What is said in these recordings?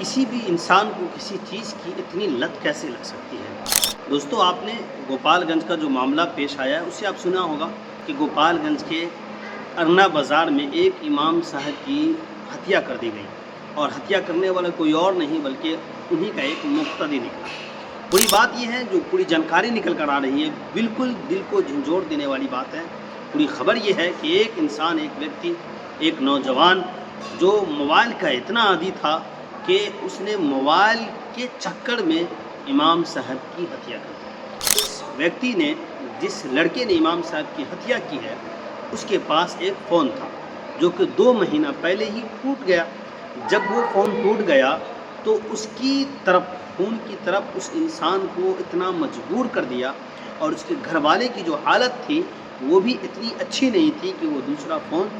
किसी भी इंसान को किसी चीज़ की इतनी लत कैसे लग सकती है। दोस्तों, आपने गोपालगंज का जो मामला पेश आया है उससे आप सुना होगा कि गोपालगंज के अरना बाज़ार में एक इमाम साहब की हत्या कर दी गई और हत्या करने वाला कोई और नहीं बल्कि उन्हीं का एक मुक्तदी निकला। पूरी बात यह है, जो पूरी जानकारी निकल कर आ रही है, बिल्कुल दिल को झंझोड़ देने वाली बात है। पूरी खबर यह है कि एक इंसान, एक व्यक्ति, एक नौजवान जो मोबाइल का इतना आदी था कि उसने मोबाइल के चक्कर में इमाम साहब की हत्या कर दी। उस व्यक्ति ने, जिस लड़के ने इमाम साहब की हत्या की है, उसके पास एक फ़ोन था जो कि 2 महीना पहले ही टूट गया। जब वो फ़ोन टूट गया तो उसकी तरफ, फ़ोन की तरफ उस इंसान को इतना मजबूर कर दिया और उसके घर वाले की जो हालत थी वो भी इतनी अच्छी नहीं थी कि वो दूसरा फ़ोन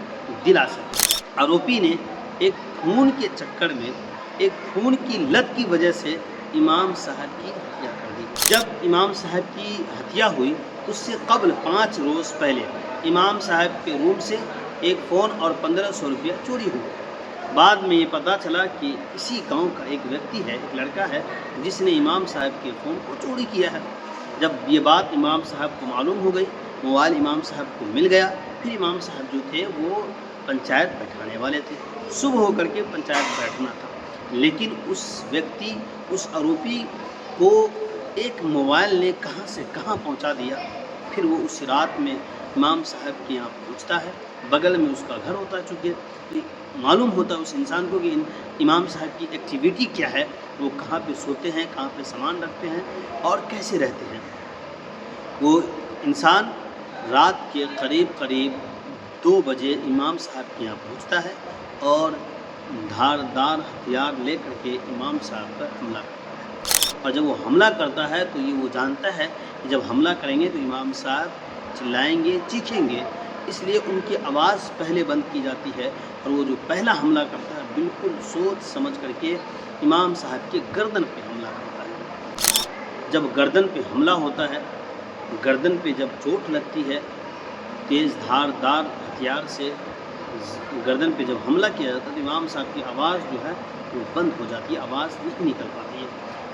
दिला सके। आरोपी ने एक खून के चक्कर में, एक खून की लत की वजह से इमाम साहब की हत्या कर दी। जब इमाम साहब की हत्या हुई उससे कबल 5 रोज़ पहले इमाम साहब के रूम से एक फ़ोन और 1500 रुपया चोरी हुआ। बाद में ये पता चला कि इसी गांव का एक व्यक्ति है, एक लड़का है, जिसने इमाम साहब के फ़ोन को चोरी किया है। जब ये बात इमाम साहब को मालूम हो गई, मोबाइल इमाम साहब को मिल गया, फिर इमाम साहब जो थे वो पंचायत बैठाने वाले थे। सुबह होकर के पंचायत बैठना था, लेकिन उस व्यक्ति, उस आरोपी को एक मोबाइल ने कहां से कहां पहुंचा दिया। फिर वो उस रात में इमाम साहब के यहाँ पहुंचता है। बगल में उसका घर होता है, चूँकि मालूम होता है उस इंसान को कि इमाम साहब की एक्टिविटी क्या है, वो कहाँ पे सोते हैं, कहाँ पे सामान रखते हैं और कैसे रहते हैं। वो इंसान रात के करीब 2 बजे इमाम साहब के यहाँ पहुँचता है और धारदार हथियार लेकर के इमाम साहब पर हमला करता है। और जब वो हमला करता है तो ये वो जानता है कि जब हमला करेंगे तो इमाम साहब चिल्लाएंगे, चीखेंगे, इसलिए उनकी आवाज़ पहले बंद की जाती है और वो जो पहला हमला करता है बिल्कुल सोच समझ करके इमाम साहब के गर्दन पे हमला करता है। जब गर्दन पे हमला होता है, गर्दन पे जब चोट लगती है, तेज़ धारदार हथियार से गर्दन पे जब हमला किया जाता है तो इमाम साहब की आवाज़ जो है वो बंद हो जाती है, आवाज़ नहीं निकल पाती है।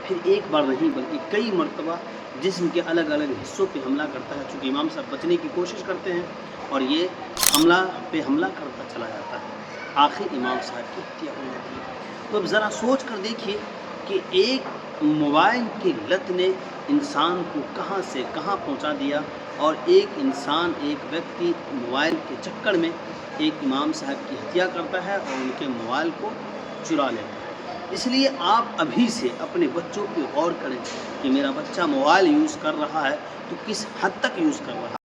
फिर एक बार नहीं बल्कि कई मरतबा जिस्म के अलग अलग हिस्सों पे हमला करता है, चूँकि इमाम साहब बचने की कोशिश करते हैं और ये हमला पे हमला करता चला जाता है। आखिर इमाम साहब की हत्या हो जाती है। तो अब ज़रा सोच कर देखिए कि एक मोबाइल की लत ने इंसान को कहाँ से कहाँ पहुँचा दिया और एक इंसान, एक व्यक्ति मोबाइल के चक्कर में एक इमाम साहब की हत्या करता है और उनके मोबाइल को चुरा लेता है। इसलिए आप अभी से अपने बच्चों पे गौर करें कि मेरा बच्चा मोबाइल यूज़ कर रहा है तो किस हद तक यूज़ कर रहा है।